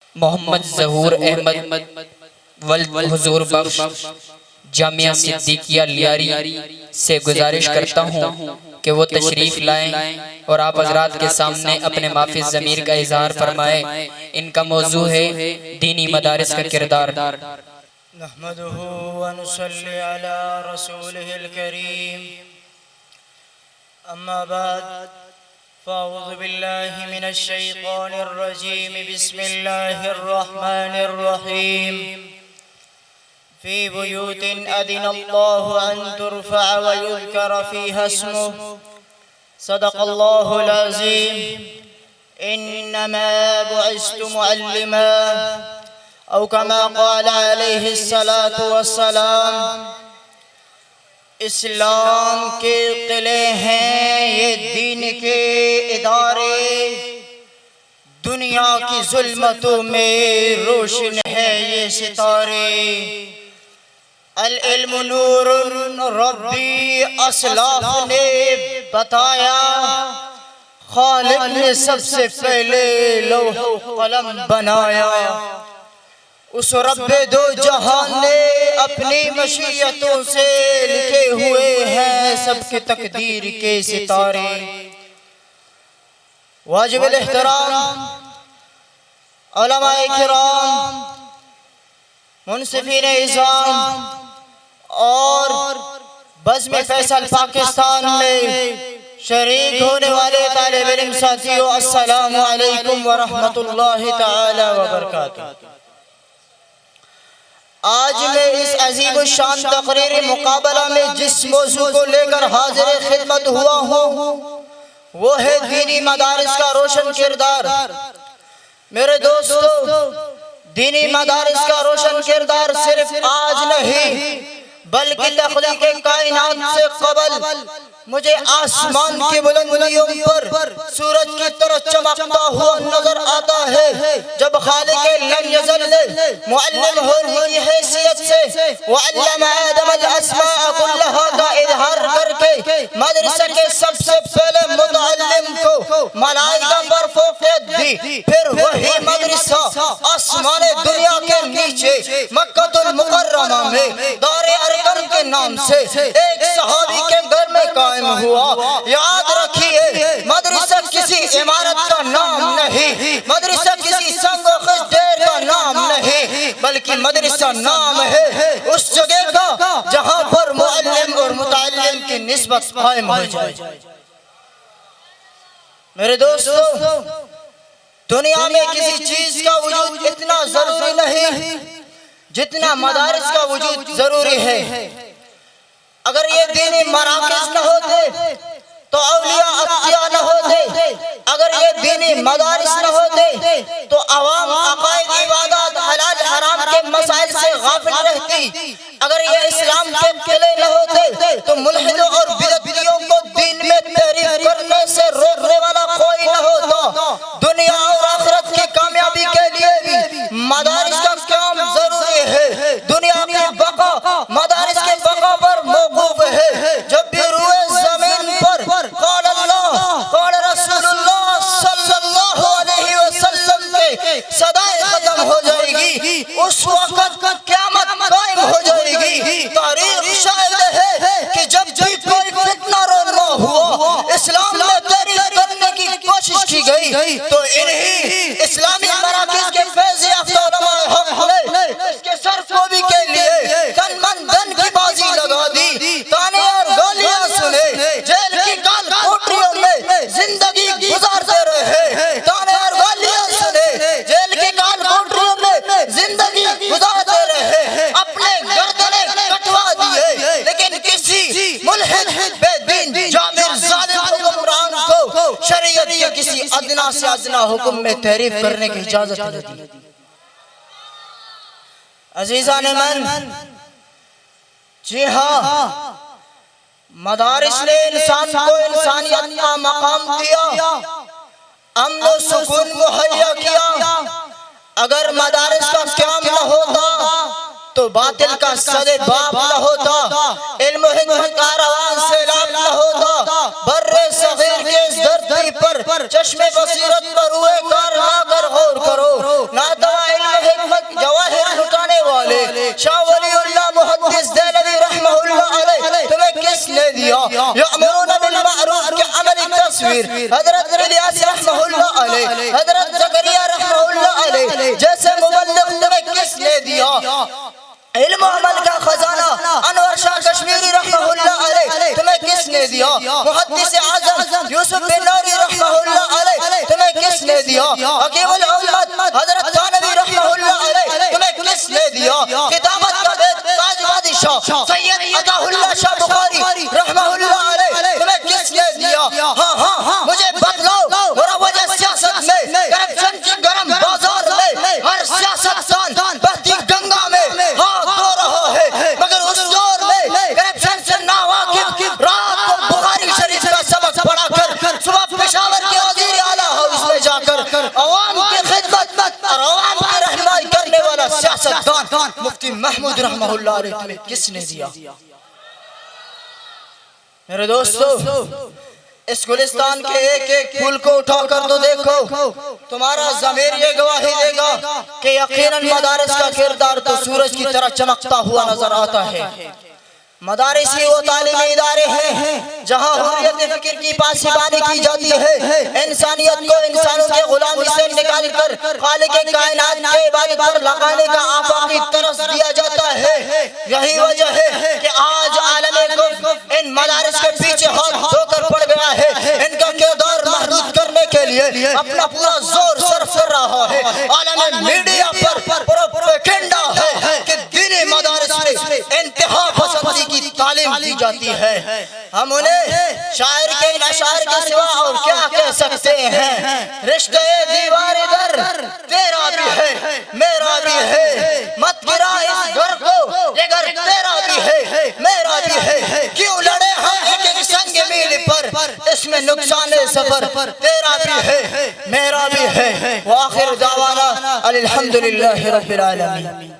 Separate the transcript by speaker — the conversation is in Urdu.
Speaker 1: محمد ظہور احمد ولد حضور بخش جامعہ صدیقیہ لیاری سے گزارش کرتا ہوں کہ وہ تشریف لائیں اور آپ حضرات کے سامنے اپنے مافی ضمیر کا اظہار فرمائیں۔ ان کا موضوع ہے دینی مدارس کا کردار۔
Speaker 2: نحمده ونصلي على رسوله الكريم أما بعد فأعوذ بالله من الشيطان الرجيم بسم الله الرحمن الرحيم في بيوت أذن الله أن ترفع ويذكر فيها اسمه صدق الله العظيم إنما بعثت معلما او کما قال علیہ الصلاة والسلام۔ اسلام کے قلعے ہیں یہ دین کے ادارے، دنیا کی ظلمتوں میں روشن ہے یہ ستارے۔ العلم نور ربی اسلاف نے بتایا، خالق نے سب سے پہلے لوح قلم بنایا۔ اس رب دو جہان نے اپنی مشیتوں سے لکھے ہوئے ہیں سب کے تقدیر کے ستارے۔ واجب الاحترام علماء کرام، منصفین اعظام اور بزم فیصل پاکستان میں شریک ہونے والے طالب علم ساتھیوں، السلام علیکم ورحمۃ اللہ تعالی وبرکاتہ۔ آج میں اس عظیم الشان تقریری مقابلہ میں جس موضوع کو لے کر حاضر خدمت ہوا ہوں وہ ہے دینی مدارس کا روشن کردار۔ میرے دوستو، دینی مدارس کا روشن کردار صرف آج نہیں بلکہ تخلیق کائنات سے قبل مجھے آسمان کی بلندیوں پر سورج کی طرح چمکتا ہوا نظر آتا ہے جب خالق لم یزل معلم ہونے کی حیثیت سے وعلم آدم الاسماء کلہا کا اظہار کر کے مدرسہ کے سب سے پہلے متعلم کو ملائکہ پر فوقیت دی۔ پھر وہی مدرسہ آسمان دنیا کے نیچے مکہ المکرمہ میں دار ارقم کے نام سے ایک صحابی کے گھر میں قائم ہوا۔ یاد رکھیے، مدرسہ کسی عمارت کا نام نہیں، مدرسہ کسی سنگ و خشدیر کا نام نہیں، بلکہ مدرسہ نام ہے اس جگہ کا جہاں پر معلم اور متعلم کی نسبت قائم ہو جائے۔ میرے دوستو، دنیا میں کسی چیز کا وجود اتنا ضروری نہیں جتنا مدارس کا وجود ضروری ہے۔ اگر یہ دینی مراکز نہ ہوتے تو اولیاء اتقیاء نہ ہوتے، اگر یہ دینی مدارس نہ ہوتے تو عوام عقائد عبادات حلال حرام کے مسائل سے غافل رہتی، اگر یہ اسلام کے قلعے نہ ہوتے تو ملحدوں اور بدعتیوں کو دین میں تحریف کرنے سے روکنے والا کوئی نہ ہوتا۔ دنیا اور آخرت کی کامیابی کے لیے بھی مدارس کا کام ضروری ہے۔ دنیا کی بقا مدارس کے بقا پر موقوف ہے۔ جب بھی روئے زمین پر قال اللہ قال رسول اللہ صلی اللہ علیہ وسلم کے صدائے ختم ہو جائے گی، اس وقت قیامت قائم ہو جائے گی۔ تاریخ شاہد ہے کہ جب بھی کوئی فتنہ رونما ہوا، اسلام میں تحریف کرنے کی کوشش کی گئی تو انہی اسلامی مراکز کے فیض یافتہ علماء حق نے اس کے سرکوبی کے لیے تن من دھن کی بازی لگا دی، تانے اور گالیاں سنے، جیل کی کال کوٹریوں میں زندگی گزارتے رہے۔ تانے اور گالیاں سنے، جیل کی کال کوٹریوں میں زندگی گزارتے رہے، اپنے گردنے کٹوا دیے، لیکن کسی ملحد بے دین جابر ظالم حکمران کو شریعت کے کسی ادنا سے ادنا حکم میں تحریف کرنے کی اجازت نہیں دی۔ عزیزان من، جی ہاں، مدارس نے انسان کو انسانیت کا مقام دیا، امن و سکون مہیا کیا۔ اگر مدارس کا قیام نہ ہوتا تو باطل کا سد باب نہ ہوتا، علم و حکمت کا روان سیلاب نہ ہوتا، بر صغیر کے اس دھرتی پر چشم بصیرت پر ہوئے کارنامہ کر غور کرو، ناتوا علم حکمت جواہر لٹانے والے شاہ ولی اللہ محدث دہلوی رحمہ اللہ علیہ تمہیں کس نے دیا؟ یأمرون بالمعروف کے عملی تصویر حضرت الیاس رحمہ اللہ علیہ، حضرت زکریا رحمہ اللہ علیہ جیسے مبلغ تمہیں کس نے دیا؟ علم و عمل کا خزانہ انور شاہ کشمیری رحمہ اللہ علیہ تمہیں کس نے دیا؟ محدث اعظم یوسف بن نوری رحمہ اللہ علیہ تمہیں کس نے دیا؟ حکیم الامت حضرت تھانوی رحمہ اللہ علیہ تمہیں کس نے دیا؟ کتابت کا تاج بادشاہ سید عطا اللہ شاہ بخاری رحمہ اللہ علیہ تمہیں کس نے دیا؟ ہاں مجھے بتلاؤ مروج سیاست میں، کرپشن کی گرم بازار میں، ہر سیاستدان بہتی گنگا میں دو رہا ہے، مگر اس دور میں کرپشن سے ناواقف رات کو بخاری شریف کا سبق پڑھا کر صبح پشاور کے وزیر اعلیٰ ہاؤس میں جا کر عوام کی خدمت اور عوام کی رہنمائی کرنے والا سیاستدان مفتی محمود رحمہ اللہ علیہ تمہیں کس نے دیا؟ میرے دوستو، اس گلستان کے ایک ایک پھول کو اٹھا کر تو دیکھو، تمہارا ضمیر یہ گواہی دے گا کہ یقیناً مدارس کا کردار تو سورج کی طرح چمکتا ہوا نظر آتا ہے۔ مدارس ہی وہ تعلیمی ادارے ہیں جہاں حریت فکر کی پاسبانی کی جاتی ہے، انسانیت کو انسانوں کے غلامی سے نکال کر خالق کائنات کے عبادت پر لگانے کا آفاقی طرز دیا جاتا ہے۔ یہی وجہ ہے کہ آج عالم کفر ان مدارس کے پیچھے ہاتھ دھو کر پڑ گیا ہے، ان کا کردار محدود کرنے کے لیے اپنا پورا زور صرف کر رہا ہے۔ عالم میڈیا پر پروپیگنڈا ہے کہ دینی مدارس میں انتہا پسندی کی تعلیم دی جاتی ہے۔ ہم انہیں شاعر کے اشعار کے سوا اور کیا کہہ سکتے ہیں؟ رشتہ دیوار در تیرا بھی ہے میرا بھی ہے، مت گرا اس گھر کو یہ گھر تیرا بھی ہے میرا بھی ہے، کیوں لڑے ہم ایک ایک سنگ میل پر، اس میں نقصان سفر تیرا بھی ہے میرا بھی ہے۔ وآخر دعوانا الحمدللہ رب العالمین۔